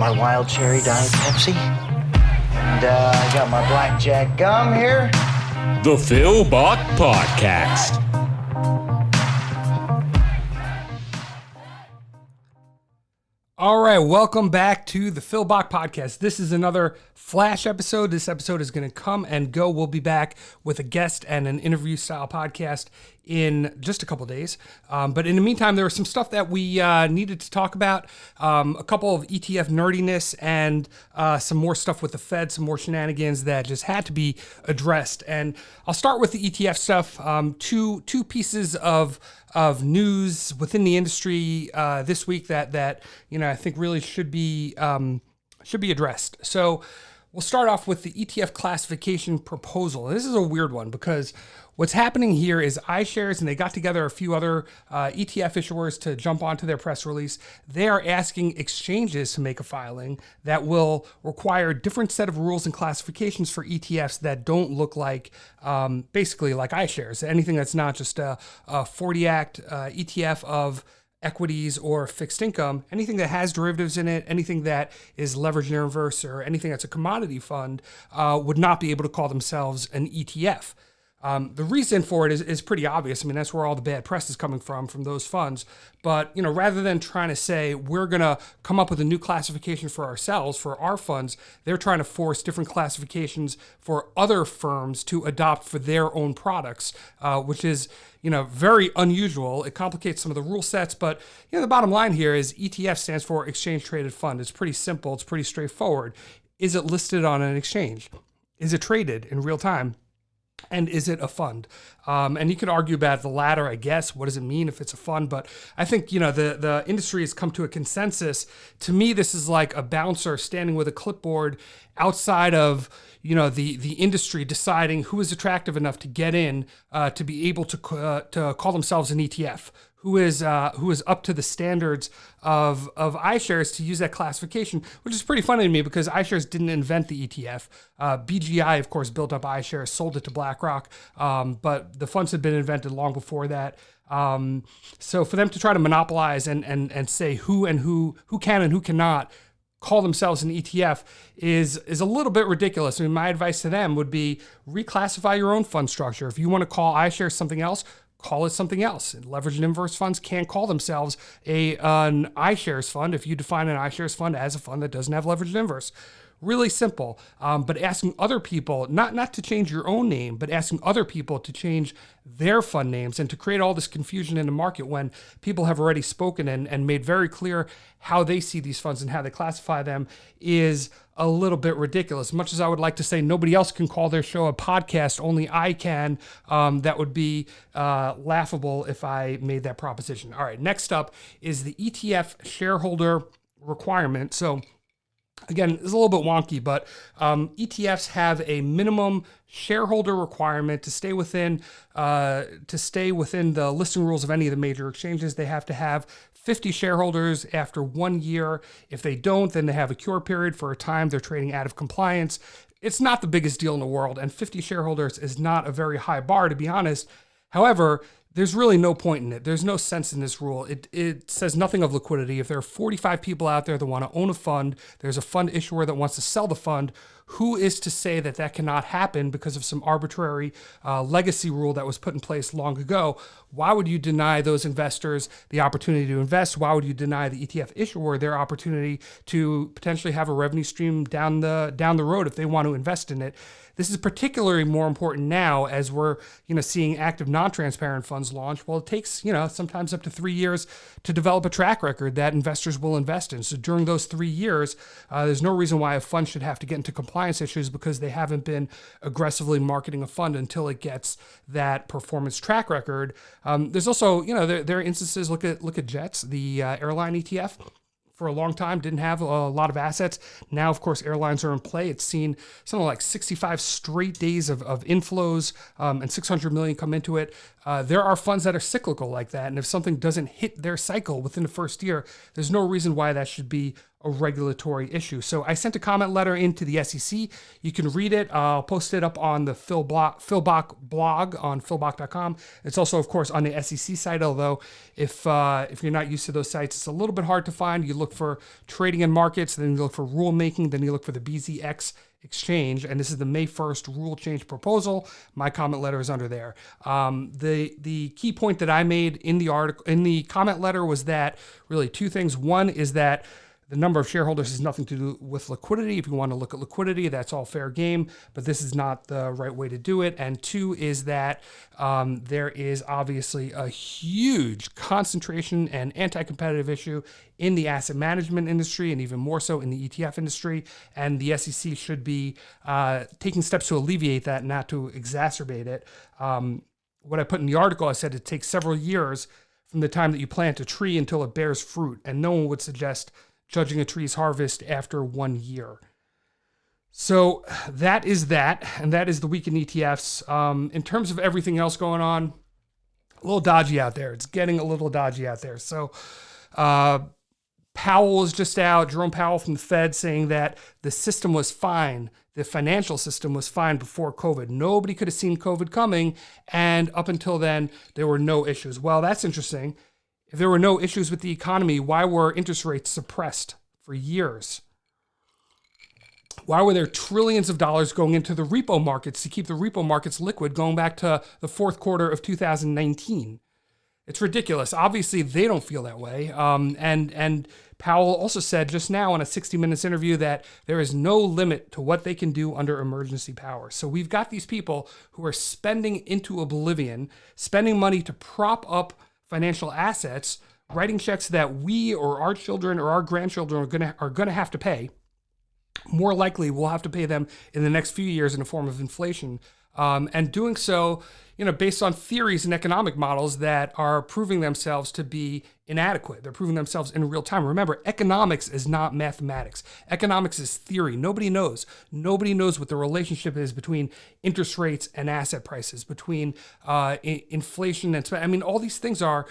my wild cherry Diet Pepsi. And I got my blackjack gum here. The Phil Bach Podcast. All right, welcome back to the Phil Bach Podcast. This is another flash episode. This episode is going to come and go. We'll be back with a guest and an interview-style podcast in just a couple days. But in the meantime, there was some stuff that we needed to talk about, a couple of ETF nerdiness and some more stuff with the Fed, some more shenanigans that just had to be addressed. And I'll start with the ETF stuff. Two pieces of news within the industry this week that I think really should be addressed. So we'll start off with the ETF classification proposal. This is a weird one because what's happening here is iShares, and they got together a few other ETF issuers to jump onto their press release. They are asking exchanges to make a filing that will require a different set of rules and classifications for ETFs that don't look like, basically like iShares. Anything that's not just a 40 Act ETF of equities or fixed income, anything that has derivatives in it, anything that is leveraged and inverse, or anything that's a commodity fund would not be able to call themselves an ETF. The reason for it is pretty obvious. I mean, that's where all the bad press is coming from those funds. But, rather than trying to say we're going to come up with a new classification for ourselves, for our funds, they're trying to force different classifications for other firms to adopt for their own products, which is, very unusual. It complicates some of the rule sets. But, the bottom line here is ETF stands for Exchange Traded Fund. It's pretty simple. It's pretty straightforward. Is it listed on an exchange? Is it traded in real time? And is it a fund? And you could argue about the latter, I guess. What does it mean if it's a fund? But I think, the industry has come to a consensus. To me, this is like a bouncer standing with a clipboard outside of, the industry deciding who is attractive enough to get in to be able to call themselves an ETF. Who is up to the standards of iShares to use that classification, which is pretty funny to me because iShares didn't invent the ETF. BGI, of course, built up iShares, sold it to BlackRock, but the funds had been invented long before that. So for them to try to monopolize and say who can and who cannot call themselves an ETF is a little bit ridiculous. I mean, my advice to them would be reclassify your own fund structure. If you want to call iShares something else, call it something else. Leveraged and inverse funds can't call themselves an iShares fund if you define an iShares fund as a fund that doesn't have leveraged and inverse. Really simple, but asking other people, not to change your own name, but asking other people to change their fund names and to create all this confusion in the market when people have already spoken and made very clear how they see these funds and how they classify them is a little bit ridiculous. Much as I would like to say nobody else can call their show a podcast, only I can, that would be laughable if I made that proposition. All right, next up is the ETF shareholder requirement. So again, it's a little bit wonky, but ETFs have a minimum shareholder requirement to stay within the listing rules of any of the major exchanges. They have to have 50 shareholders after 1 year. If they don't, then they have a cure period for a time they're trading out of compliance. It's not the biggest deal in the world, and 50 shareholders is not a very high bar, to be honest. However, there's really no point in it. There's no sense in this rule. It says nothing of liquidity. If there are 45 people out there that want to own a fund, there's a fund issuer that wants to sell the fund, who is to say that that cannot happen because of some arbitrary legacy rule that was put in place long ago? Why would you deny those investors the opportunity to invest? Why would you deny the ETF issuer their opportunity to potentially have a revenue stream down the road if they want to invest in it? This is particularly more important now as we're, seeing active non-transparent funds launch. Well, it takes, sometimes up to 3 years to develop a track record that investors will invest in. So during those 3 years, there's no reason why a fund should have to get into compliance issues because they haven't been aggressively marketing a fund until it gets that performance track record. There's also, there are instances, look at Jets, the airline ETF. For a long time, didn't have a lot of assets. Now, of course, airlines are in play. It's seen something like 65 straight days of inflows and $600 million come into it. There are funds that are cyclical like that. And if something doesn't hit their cycle within the first year, there's no reason why that should be a regulatory issue. So I sent a comment letter into the SEC. You can read it. I'll post it up on the Phil Bach blog on philbach.com. It's also, of course, on the SEC site, although if you're not used to those sites, it's a little bit hard to find. You look for trading and markets, then you look for rulemaking, then you look for the BZX exchange, and this is the May 1st rule change proposal. My comment letter is under there. The key point that I made in the article, in the comment letter, was that really two things. One is that the number of shareholders has nothing to do with liquidity. If you want to look at liquidity, that's all fair game, but this is not the right way to do it. And two is that there is obviously a huge concentration and anti-competitive issue in the asset management industry, and even more so in the ETF industry. And the SEC should be taking steps to alleviate that, not to exacerbate it. What I put in the article, I said it takes several years from the time that you plant a tree until it bears fruit, and no one would suggest judging a tree's harvest after 1 year. So that is that, and that is the week in ETFs. In terms of everything else going on, a little dodgy out there. It's getting a little dodgy out there. So Powell is just out, Jerome Powell from the Fed, saying that the system was fine. The financial system was fine before COVID. Nobody could have seen COVID coming, and up until then, there were no issues. Well, that's interesting. If there were no issues with the economy, why were interest rates suppressed for years? Why were there trillions of dollars going into the repo markets to keep the repo markets liquid going back to the fourth quarter of 2019? It's ridiculous. Obviously, they don't feel that way. And Powell also said just now in a 60 Minutes interview that there is no limit to what they can do under emergency powers. So we've got these people who are spending into oblivion, spending money to prop up financial assets, writing checks that we or our children or our grandchildren are gonna have to pay. More likely, we'll have to pay them in the next few years in the form of inflation, and doing so, based on theories and economic models that are proving themselves to be inadequate. They're proving themselves in real time. Remember, economics is not mathematics. Economics is theory. Nobody knows. Nobody knows what the relationship is between interest rates and asset prices, between inflation and spending. I mean, all these things are,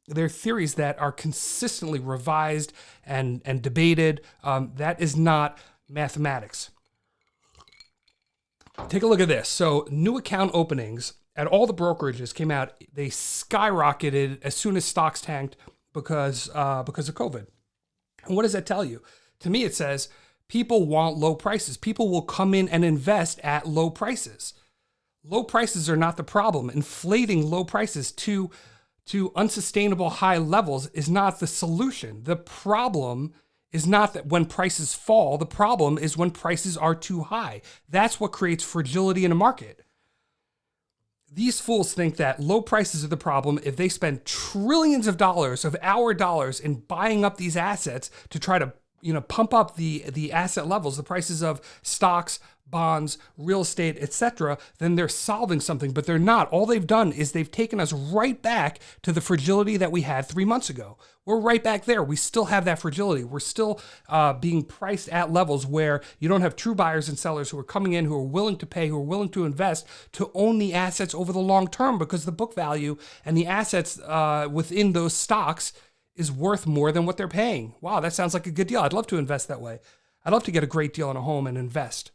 they're theories that are consistently revised and debated. That is not mathematics. Take a look at this. So new account openings at all the brokerages came out. They skyrocketed as soon as stocks tanked because of COVID. And what does that tell you? To me, it says people want low prices. People will come in and invest at low prices. Low prices are not the problem. Inflating low prices to unsustainable high levels is not the solution. The problem is not that when prices fall, the problem is when prices are too high. That's what creates fragility in a market. These fools think that low prices are the problem if they spend trillions of dollars of our dollars in buying up these assets to try to pump up the asset levels, the prices of stocks, bonds, real estate, etc., then they're solving something, but they're not. All they've done is they've taken us right back to the fragility that we had 3 months ago. We're right back there. We still have that fragility. We're still being priced at levels where you don't have true buyers and sellers who are coming in, who are willing to pay, who are willing to invest, to own the assets over the long term, because the book value and the assets within those stocks is worth more than what they're paying. Wow, that sounds like a good deal. I'd love to invest that way. I'd love to get a great deal on a home and invest.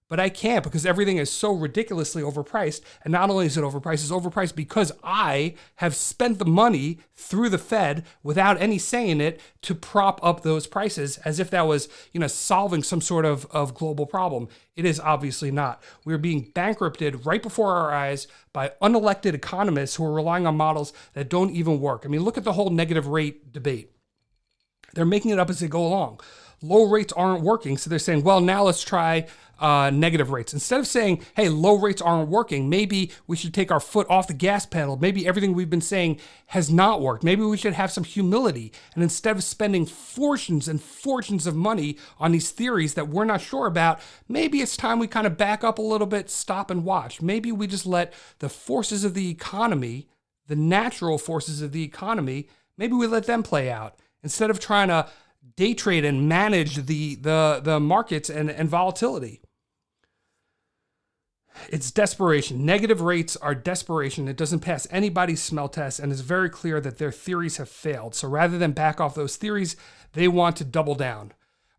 But I can't, because everything is so ridiculously overpriced. And not only is it overpriced, it's overpriced because I have spent the money through the Fed without any say in it to prop up those prices as if that was, solving some sort of global problem. It is obviously not. We're being bankrupted right before our eyes by unelected economists who are relying on models that don't even work. I mean, look at the whole negative rate debate. They're making it up as they go along. Low rates aren't working, so they're saying, well, now let's try negative rates. Instead of saying, hey, low rates aren't working, maybe we should take our foot off the gas pedal. Maybe everything we've been saying has not worked. Maybe we should have some humility. And instead of spending fortunes and fortunes of money on these theories that we're not sure about, maybe it's time we kind of back up a little bit, stop and watch. Maybe we just let the forces of the economy, the natural forces of the economy, maybe we let them play out instead of trying to day trade and manage the markets and volatility. It's desperation. Negative rates are desperation. It doesn't pass anybody's smell test, and it's very clear that their theories have failed. So rather than back off those theories, they want to double down.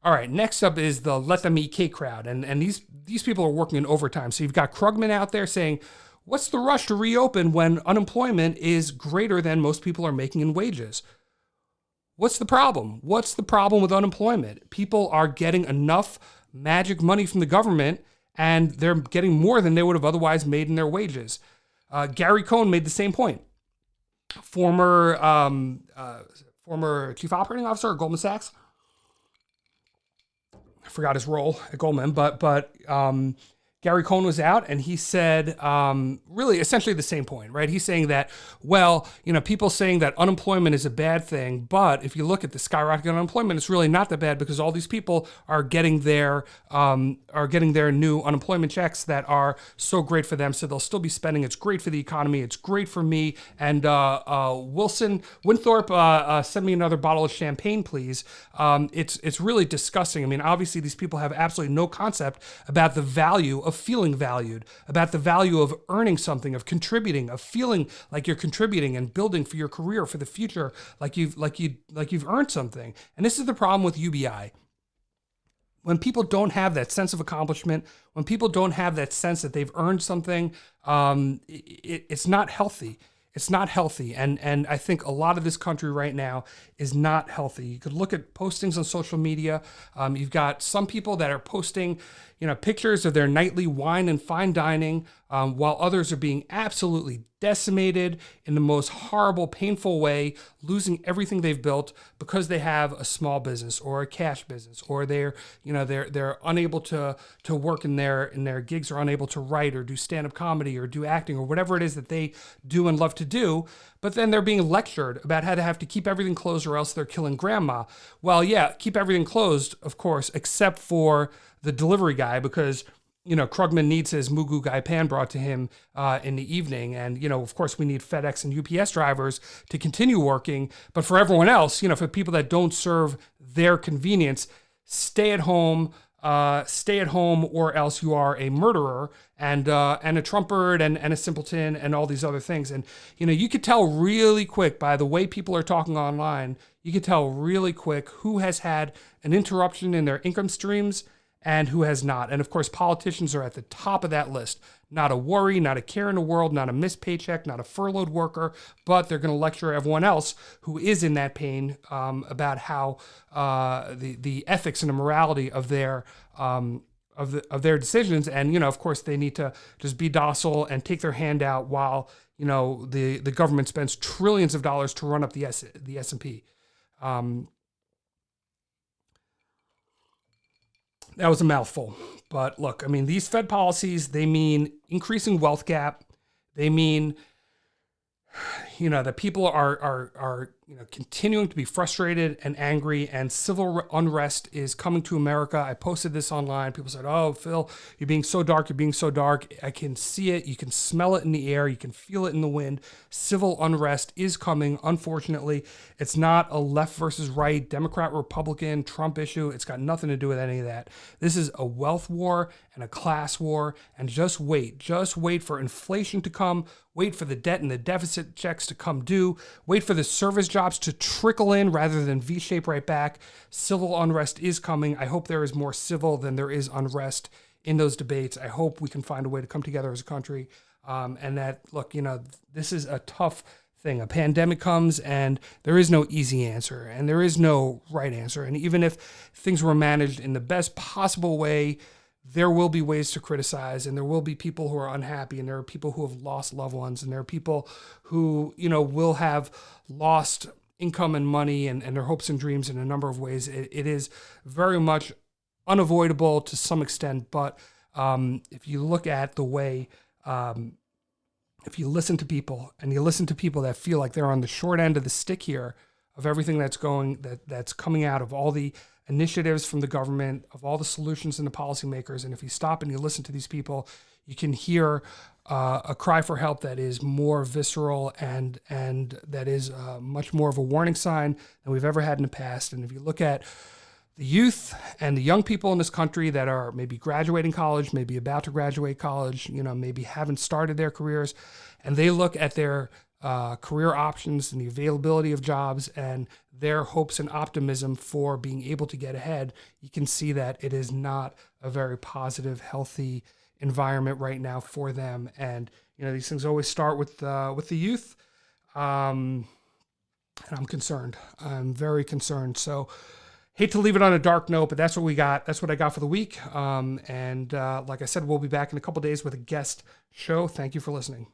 All right, next up is the let them eat cake crowd. And these people are working in overtime. So you've got Krugman out there saying, what's the rush to reopen when unemployment is greater than most people are making in wages? What's the problem? What's the problem with unemployment? People are getting enough magic money from the government, and they're getting more than they would have otherwise made in their wages. Gary Cohn made the same point. Former chief operating officer at Goldman Sachs. I forgot his role at Goldman, but Gary Cohn was out and he said really essentially the same point, right? He's saying that, well, people saying that unemployment is a bad thing, but if you look at the skyrocketing unemployment, it's really not that bad because all these people are getting their new unemployment checks that are so great for them, so they'll still be spending. It's great for the economy. It's great for me. And Winthorpe, send me another bottle of champagne, please. It's really disgusting. I mean, obviously these people have absolutely no concept about the value of feeling valued, about the value of earning something, of contributing, of feeling like you're contributing and building for your career, for the future, like you've earned something. And this is the problem with UBI. When people don't have that sense of accomplishment, when people don't have that sense that they've earned something, it's not healthy. It's not healthy. And I think a lot of this country right now is not healthy. You could look at postings on social media. You've got some people that are posting, pictures of their nightly wine and fine dining, while others are being absolutely decimated in the most horrible, painful way, losing everything they've built because they have a small business or a cash business, or they're unable to work in their gigs, or unable to write or do stand-up comedy or do acting or whatever it is that they do and love to do. But then they're being lectured about how to have to keep everything closed or else they're killing grandma. Well, yeah, keep everything closed, of course, except for the delivery guy, because Krugman needs his Mugu Gai Pan brought to him in the evening. And, of course, we need FedEx and UPS drivers to continue working. But for everyone else, for people that don't serve their convenience, stay at home, or else you are a murderer and a Trumpert and a simpleton and all these other things. And, you could tell really quick by the way people are talking online, you could tell really quick who has had an interruption in their income streams and who has not. And of course, politicians are at the top of that list. Not a worry, not a care in the world, not a missed paycheck, not a furloughed worker, but they're going to lecture everyone else who is in that pain about how the ethics and the morality of their decisions. And, of course, they need to just be docile and take their hand out while, the government spends trillions of dollars to run up the S&P. That was a mouthful. But look, I mean, these Fed policies, they mean increasing wealth gap. They mean, that people are continuing to be frustrated and angry, and civil unrest is coming to America. I posted this online. People said, "Oh, Phil, you're being so dark. You're being so dark." I can see it. You can smell it in the air. You can feel it in the wind. Civil unrest is coming. Unfortunately, it's not a left versus right, Democrat, Republican, Trump issue. It's got nothing to do with any of that. This is a wealth war and a class war. And just wait for inflation to come. Wait for the debt and the deficit checks to come due. Wait for the service jobs to trickle in rather than V-shape right back. Civil unrest is coming. I hope there is more civil than there is unrest in those debates. I hope we can find a way to come together as a country. And that, look, this is a tough thing. A pandemic comes and there is no easy answer and there is no right answer. And even if things were managed in the best possible way, there will be ways to criticize, and there will be people who are unhappy, and there are people who have lost loved ones, and there are people who, will have lost income and money and their hopes and dreams in a number of ways. It is very much unavoidable to some extent, but if you look at the way, if you listen to people, and you listen to people that feel like they're on the short end of the stick here of everything that's coming out of all the initiatives from the government, of all the solutions and the policymakers. And if you stop and you listen to these people, you can hear a cry for help that is more visceral and that is much more of a warning sign than we've ever had in the past. And if you look at the youth and the young people in this country that are maybe graduating college, maybe about to graduate college, maybe haven't started their careers, and they look at their career options and the availability of jobs and their hopes and optimism for being able to get ahead. You can see that it is not a very positive, healthy environment right now for them. And these things always start with the youth. And I'm concerned. I'm very concerned. So hate to leave it on a dark note, but that's what we got. That's what I got for the week. And like I said, we'll be back in a couple days with a guest show. Thank you for listening.